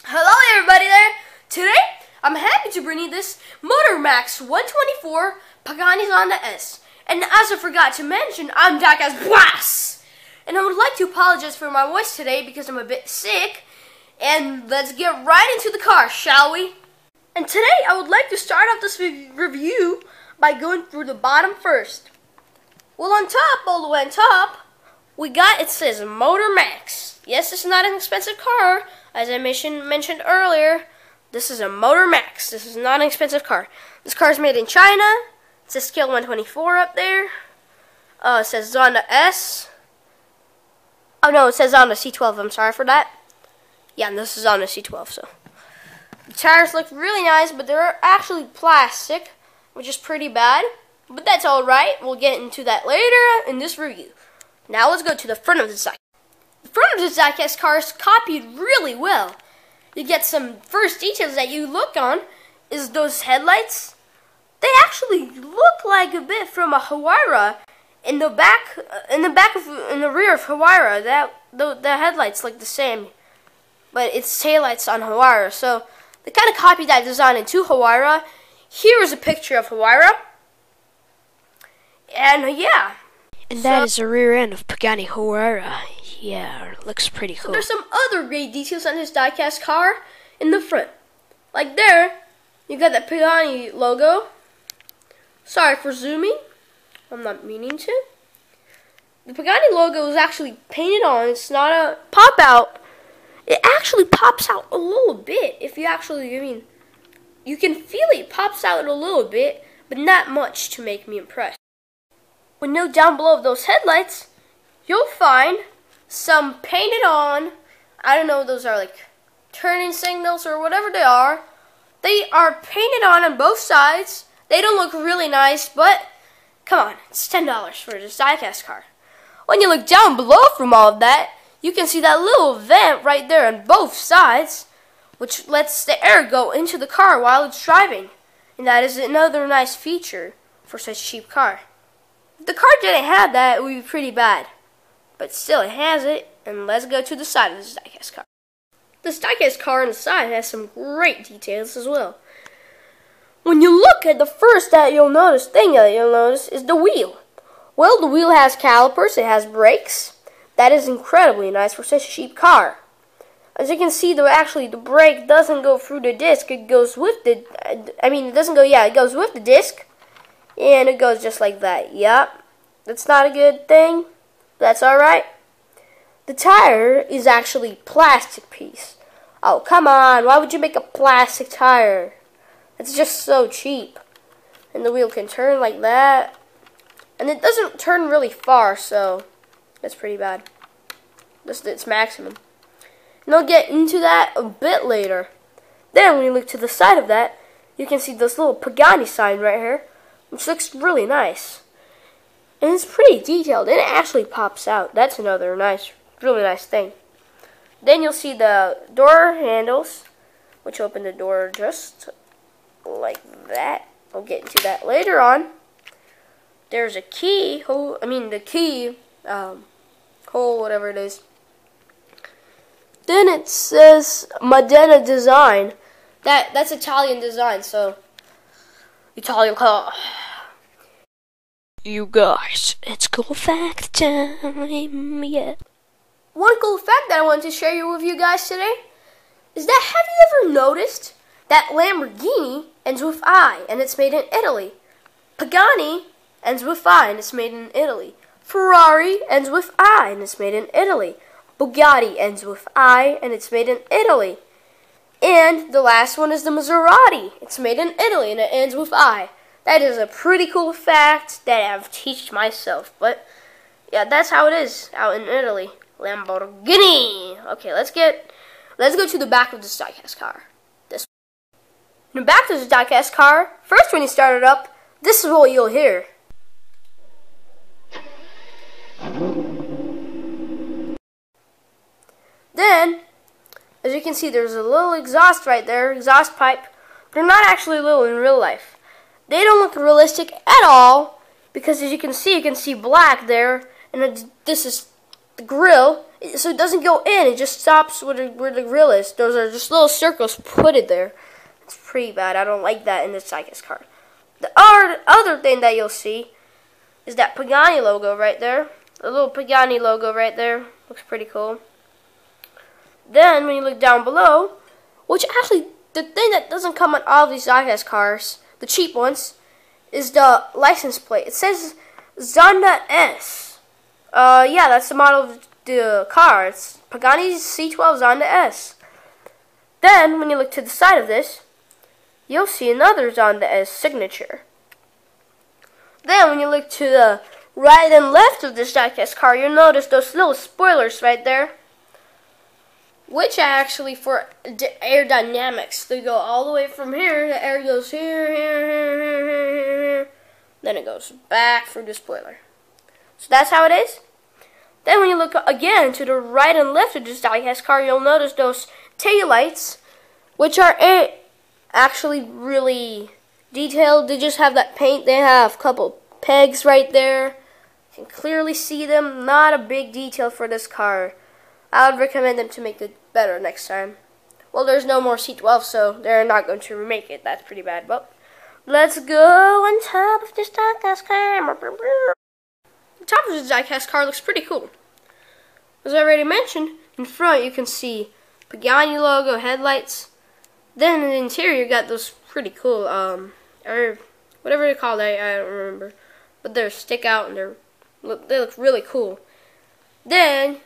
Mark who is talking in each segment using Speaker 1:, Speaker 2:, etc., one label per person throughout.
Speaker 1: Hello everybody there! Today, I'm happy to bring you this Motor Max 124 Pagani Zonda S. And as I forgot to mention, I'm back as Blast! And I would like to apologize for my voice today because I'm a bit sick. And let's get right into the car, shall we? And today, I would like to start off this review by going through the bottom first. Well, on top, all the way on top, it says Motor Max. Yes, it's not an expensive car. As I mentioned earlier, this is a Motor Max. This is not an expensive car. This car is made in China. It says scale 124 up there. It says Zonda S. Oh no, it says Zonda C12. I'm sorry for that. Yeah, and this is Zonda C12. So the tires look really nice, but they're actually plastic, which is pretty bad. But that's all right. We'll get into that later in this review. Now let's go to the front of the diecast. The front of the diecast car is copied really well. You get some first details that you look on is those headlights. They actually look like a bit from a Huayra. In the rear of Huayra, the headlights look the same, but it's taillights on Huayra. So they kind of copied that design into Huayra. Here is a picture of Huayra, and yeah.
Speaker 2: And that is the rear end of Pagani Huayra. Yeah, looks pretty cool.
Speaker 1: So there's some other great details on this diecast car in the front. Like there, you got that Pagani logo. Sorry for zooming. I'm not meaning to. The Pagani logo is actually painted on. It's not a pop-out. It actually pops out a little bit. If you actually, you can feel it pops out a little bit, but not much to make me impressed. When you look down below those headlights, you'll find some painted on, I don't know, those are like turning signals or whatever they are. They are painted on both sides. They don't look really nice, but come on, it's $10 for this diecast car. When you look down below from all of that, you can see that little vent right there on both sides, which lets the air go into the car while it's driving. And that is another nice feature for such a cheap car. If the car didn't have that, it would be pretty bad. But still, it has it, and let's go to the side of this diecast car. This diecast car on the side has some great details as well. When you look at the first thing you'll notice is the wheel. Well, the wheel has calipers, it has brakes. That is incredibly nice for such a cheap car. As you can see, the brake doesn't go through the disc, it goes with the, it goes with the disc. And it goes just like that. Yep. That's not a good thing. That's alright. The tire is actually plastic piece. Oh, come on. Why would you make a plastic tire? It's just so cheap. And the wheel can turn like that. And it doesn't turn really far, so that's pretty bad. That's its maximum. And I'll get into that a bit later. Then when you look to the side of that, you can see this little Pagani sign right here, which looks really nice. And it's pretty detailed, and it actually pops out. That's another really nice thing. Then you'll see the door handles, which open the door just like that. I'll get into that later on. There's a key hole, hole, whatever it is. Then it says Modena design. That's Italian design, so Italian car.
Speaker 2: You guys, it's cool fact time, yeah.
Speaker 1: One cool fact that I wanted to share with you guys today is that have you ever noticed that Lamborghini ends with I and it's made in Italy? Pagani ends with I and it's made in Italy. Ferrari ends with I and it's made in Italy. Bugatti ends with I and it's made in Italy. And the last one is the Maserati. It's made in Italy and it ends with I. That is a pretty cool fact that I've taught myself. But yeah, that's how it is out in Italy. Lamborghini. Okay, let's go to the back of this diecast car. In the back of this diecast car, first when you start it up, this is what you'll hear. Then, as you can see, there's a little exhaust right there, exhaust pipe. They're not actually little in real life. They don't look realistic at all because as you can see black there, and this is the grill, so it doesn't go in. It just stops where the grill is. Those are just little circles put it there. It's pretty bad. I don't like that in this diecast card. The other thing that you'll see is that Pagani logo right there. The little Pagani logo right there. Looks pretty cool. Then when you look down below, which actually the thing that doesn't come on all of these diecast cars, the cheap ones, is the license plate. It says Zonda S. Yeah, that's the model of the car. It's Pagani's C12 Zonda S. Then when you look to the side of this, you'll see another Zonda S signature. Then when you look to the right and left of this diecast car, you'll notice those little spoilers right there, which are actually for aerodynamics. They go all the way from here, the air goes here, here, then it goes back through the spoiler. So that's how it is. Then when you look again to the right and left of this diecast car, you'll notice those taillights, which are actually really detailed. They just have that paint. They have a couple pegs right there. You can clearly see them. Not a big detail for this car. I would recommend them to make it better next time. Well, there's no more C12, so they're not going to remake it. That's pretty bad. But let's go on top of this diecast car. The top of this diecast car looks pretty cool. As I already mentioned, in front you can see Pagani logo, headlights. Then in the interior you got those pretty cool, or whatever they call it, I don't remember. But they stick out and they look really cool. Then,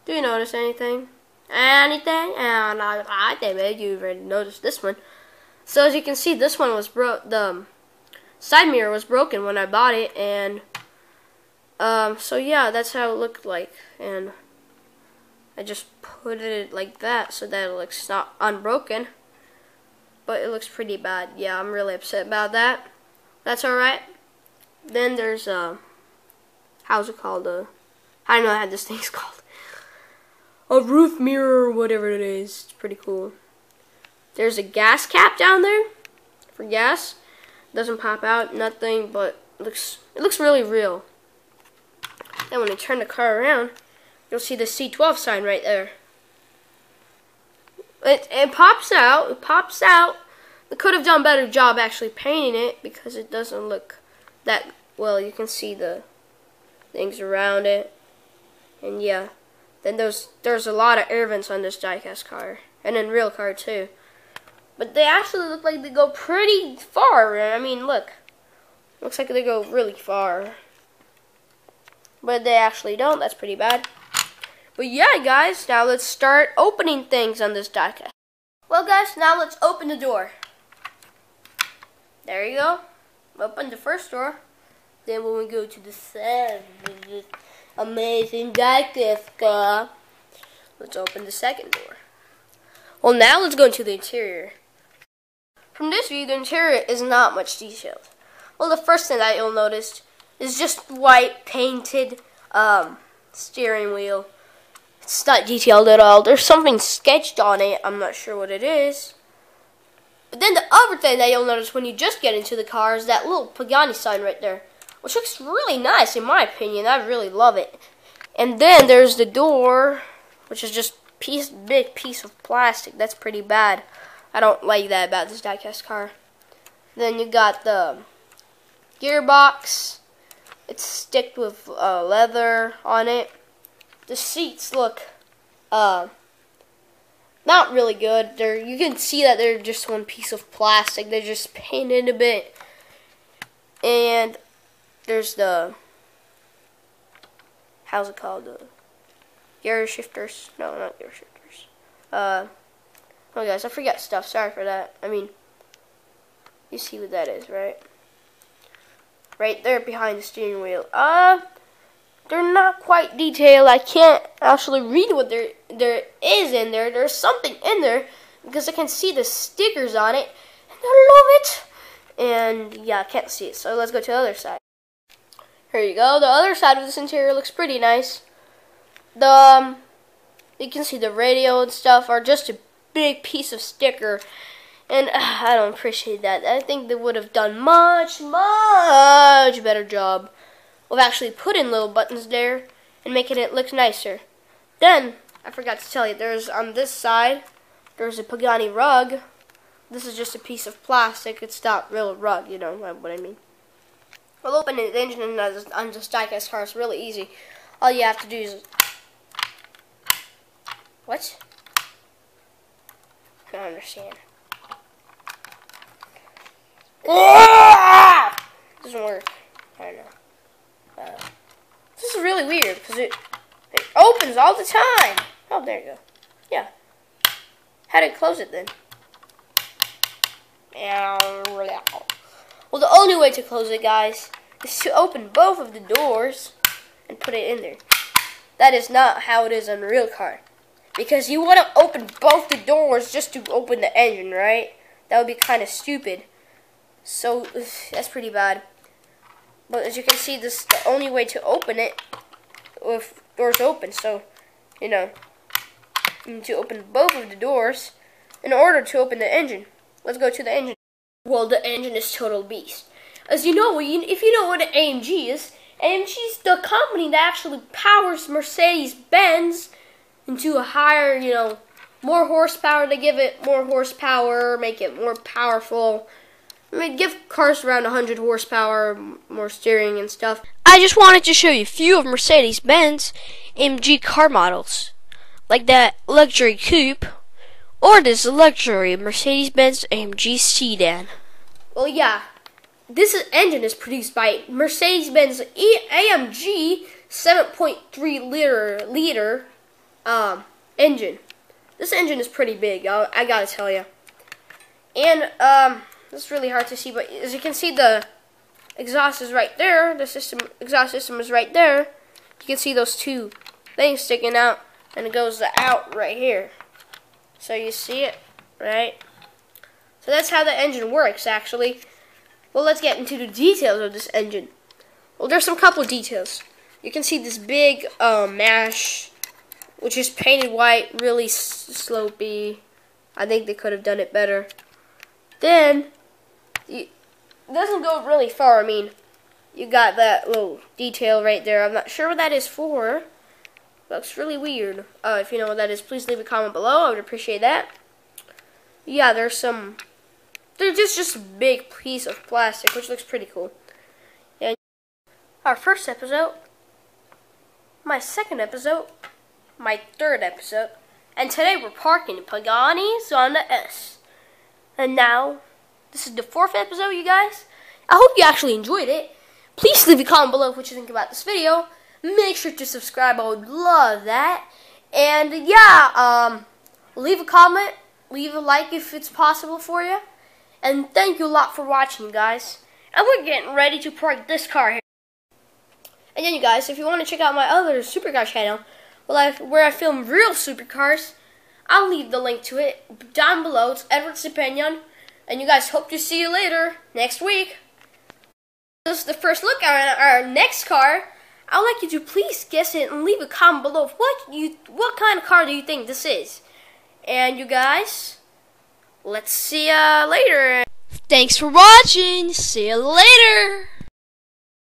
Speaker 1: do you notice anything? Anything? I think you already noticed this one. So as you can see, this one was the side mirror was broken when I bought it, and so yeah, that's how it looked like, and I just put it like that so that it looks not unbroken, but it looks pretty bad. Yeah, I'm really upset about that. That's alright. Then there's how's it called? I don't know how this thing's called. A roof mirror or whatever it is. It's pretty cool. There's a gas cap down there for gas. Doesn't pop out, nothing, but it looks really real. Then when you turn the car around, you'll see the C12 sign right there. It pops out. It pops out. They could have done a better job actually painting it because it doesn't look that well. You can see the things around it, and yeah. Then there's a lot of air vents on this diecast car, and in real car too. But they actually look like they go pretty far. I mean, look. Looks like they go really far. But they actually don't. That's pretty bad. But yeah, guys, now let's start opening things on this diecast. Well, guys, now let's open the door. There you go. Open the first door. Then when we go to the side of this amazing diecast car, let's open the second door. Well, now let's go into the interior. From this view, the interior is not much detailed. Well, the first thing that you'll notice is just white painted steering wheel. It's not detailed at all. There's something sketched on it. I'm not sure what it is. But then the other thing that you'll notice when you just get into the car is that little Pagani sign right there, which looks really nice in my opinion. I really love it. And then there's the door, which is just big piece of plastic. That's pretty bad. I don't like that about this diecast car. Then you got the gearbox. It's sticked with leather on it. The seats look not really good. You can see that they're just one piece of plastic. They're just painted a bit. And there's the, how's it called? The gear shifters. No, not gear shifters. Oh guys, I forget stuff. Sorry for that. I mean, you see what that is, right? Right there behind the steering wheel. They're not quite detailed. I can't actually read what there is in there. There's something in there because I can see the stickers on it, and I love it. And yeah, I can't see it. So let's go to the other side. Here you go. The other side of this interior looks pretty nice. You can see the radio and stuff are just a big piece of sticker. And I don't appreciate that. I think they would have done much better job of actually putting little buttons there and making it look nicer. Then, I forgot to tell you, there's on this side, there's a Pagani rug. This is just a piece of plastic. It's not real rug, you know what I mean. We'll open the engine on this diecast car. It's really easy. All you have to do is... What? I don't understand. Doesn't work. I don't know. This is really weird because it opens all the time. Oh, there you go. Yeah. How to close it then? Well, the only way to close it, guys, is to open both of the doors and put it in there. That is not how it is on a real car. Because you want to open both the doors just to open the engine, right? That would be kind of stupid. So, that's pretty bad. But as you can see, this is the only way to open it with doors open. So, you know, you need to open both of the doors in order to open the engine. Let's go to the engine. Well, the engine is total beast. As you know, if you know what an AMG is is the company that actually powers Mercedes-Benz into a higher, you know, more horsepower. They give it more horsepower, make it more powerful. I mean, give cars around 100 horsepower, more steering and stuff.
Speaker 2: I just wanted to show you a few of Mercedes-Benz AMG car models, like that luxury coupe, or this luxury Mercedes-Benz AMG sedan.
Speaker 1: Well, yeah, this engine is produced by Mercedes-Benz AMG 7.3 liter engine. This engine is pretty big, I gotta tell you. And it's really hard to see, but as you can see, the exhaust is right there. The exhaust system is right there. You can see those two things sticking out, and it goes out right here. So you see it, right? So that's how the engine works, actually. Well, let's get into the details of this engine. Well, there's some couple details. You can see this big mash, which is painted white, really slopey. I think they could have done it better. Then, it doesn't go really far. I mean, you got that little detail right there. I'm not sure what that is for. Looks really weird. If you know what that is, please leave a comment below. I would appreciate that. Yeah, they're just a big piece of plastic, which looks pretty cool. And our first episode, my second episode, my third episode, and today we're parking the Pagani Zonda S. And now, this is the fourth episode, you guys. I hope you actually enjoyed it. Please leave a comment below what you think about this video. Make sure to subscribe. I would love that. And yeah, leave a comment, leave a like if it's possible for you. And thank you a lot for watching, you guys. And we're getting ready to park this car here. And then, you guys, if you want to check out my other supercar channel, where I film real supercars, I'll leave the link to it down below. It's Edward's Opinion. And you guys, hope to see you later next week. This is the first look at our next car. I'd like you to please guess it and leave a comment below what kind of car do you think this is. And you guys, let's see ya later.
Speaker 2: Thanks for watching. See you later.